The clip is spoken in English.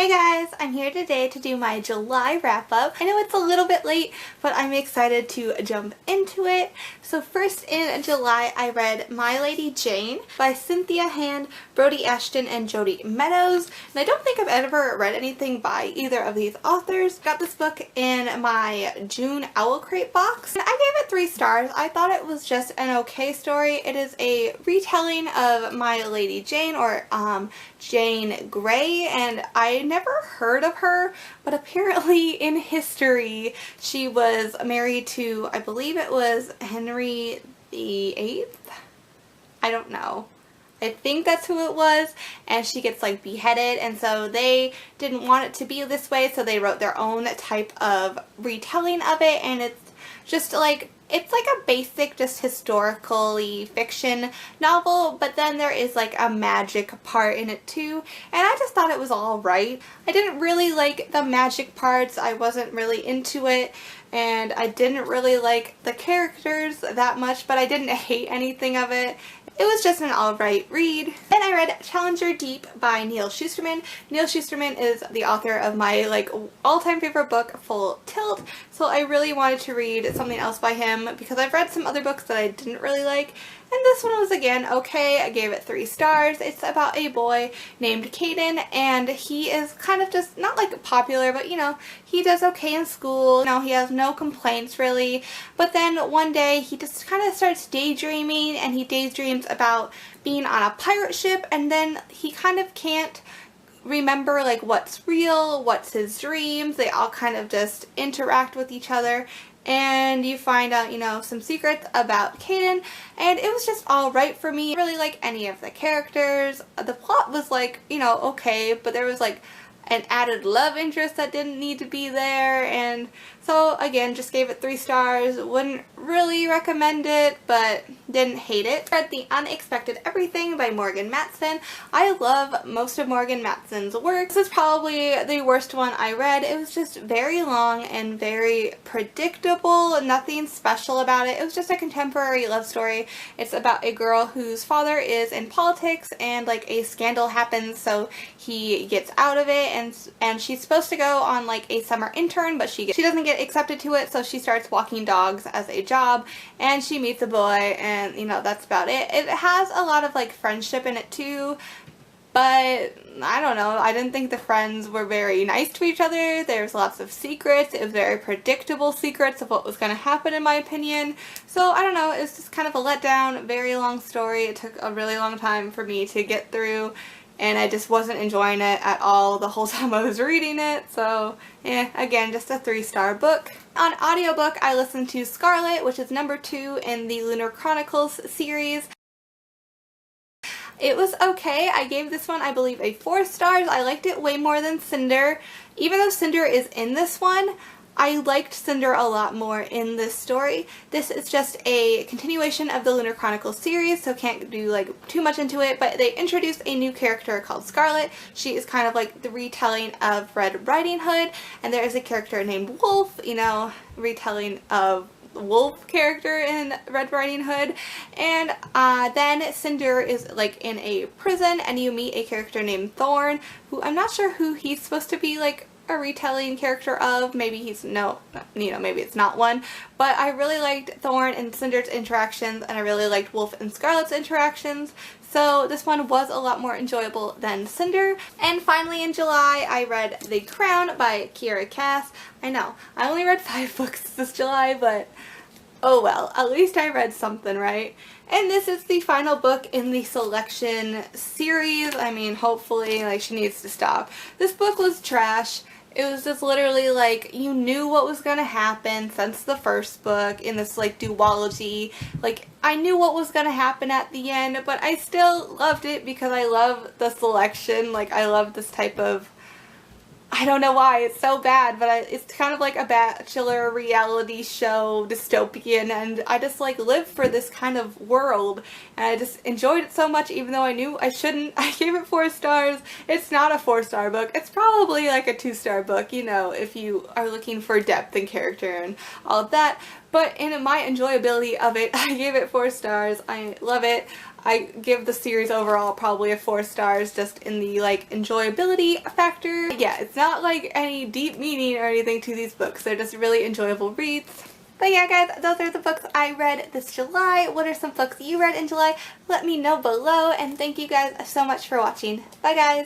Hey guys, I'm here today to do my July wrap up. I know it's a little bit late, but I'm excited to jump into it. So first in July, I read My Lady Jane by Cynthia Hand, Brody Ashton, and Jodi Meadows. And I don't think I've ever read anything by either of these authors. Got this book in my June Owl Crate box. And I gave it 3 stars. I thought it was just an okay story. It is a retelling of My Lady Jane, or Jane Grey, and I never heard of her, but apparently in history she was married to, I believe it was Henry VIII? I don't know. I think that's who it was, and she gets like beheaded, and so they didn't want it to be this way, so they wrote their own type of retelling of it, and it's just like, it's like a basic just historically fiction novel, but then there is like a magic part in it too, and I just thought it was alright. I didn't really like the magic parts, I wasn't really into it, and I didn't really like the characters that much, but I didn't hate anything of it. It was just an alright read. Then I read Challenger Deep by Neal Shusterman. Neal Shusterman is the author of my like all-time favorite book, Full Tilt, so I really wanted to read something else by him because I've read some other books that I didn't really like, and this one was again okay. I gave it 3 stars. It's about a boy named Caden, and he is kind of just not like popular, but you know, he does okay in school. You know, he has no complaints really, but then one day he just kind of starts daydreaming, and he daydreams about being on a pirate ship, and then he kind of can't remember like what's real, what's his dreams. They all kind of just interact with each other, and you find out, you know, some secrets about Caden, and it was just alright for me. I didn't really like any of the characters. The plot was like, you know, okay, but there was like an added love interest that didn't need to be there, and so again, just gave it 3 stars. Wouldn't really recommend it, but didn't hate it. I read The Unexpected Everything by Morgan Matson. I love most of Morgan Matson's work. This is probably the worst one I read. It was just very long and very predictable. Nothing special about it. It was just a contemporary love story. It's about a girl whose father is in politics, and like a scandal happens, so he gets out of it, and she's supposed to go on like a summer intern, but she doesn't get accepted to it, so she starts walking dogs as a job, and she meets a boy, and you know, that's about it. It has a lot of like friendship in it too, but I don't know, I didn't think the friends were very nice to each other. There's lots of secrets. It was very predictable secrets of what was going to happen, in my opinion. So I don't know, it was just kind of a letdown. Very long story. It took a really long time for me to get through, and I just wasn't enjoying it at all the whole time I was reading it, so again, just a 3-star book. On audiobook, I listened to Scarlet, which is number 2 in the Lunar Chronicles series. It was okay. I gave this one, I believe, a 4 stars. I liked it way more than Cinder. Even though Cinder is in this one, I liked Cinder a lot more in this story. This is just a continuation of the Lunar Chronicles series, so can't do like too much into it, but they introduced a new character called Scarlet. She is kind of like the retelling of Red Riding Hood, and there is a character named Wolf, you know, retelling of Wolf character in Red Riding Hood. And then Cinder is like in a prison, and you meet a character named Thorn, who I'm not sure who he's supposed to be like a retelling character of. Maybe he's maybe it's not one, but I really liked Thorn and Cinder's interactions, and I really liked Wolf and Scarlet's interactions, so this one was a lot more enjoyable than Cinder. And finally in July, I read The Crown by Kiera Cass. I know, I only read 5 books this July, but oh well, at least I read something, right? And this is the final book in the Selection series. I mean, hopefully, like, she needs to stop. This book was trash. It was just literally like, you knew what was gonna happen since the first book in this like duology. Like, I knew what was gonna happen at the end, but I still loved it because I love the Selection. Like, I love this type of, I don't know why, it's so bad, but it's kind of like a bachelor reality show, dystopian, and I just like live for this kind of world, and I just enjoyed it so much even though I knew I shouldn't. I gave it 4 stars. It's not a 4-star book. It's probably like a 2-star book, you know, if you are looking for depth and character and all of that, But in my enjoyability of it, I gave it 4 stars. I love it. I give the series overall probably a 4 stars just in the like enjoyability factor. Yeah, it's not like any deep meaning or anything to these books. They're just really enjoyable reads. But yeah guys, those are the books I read this July. What are some books you read in July? Let me know below, and thank you guys so much for watching. Bye guys!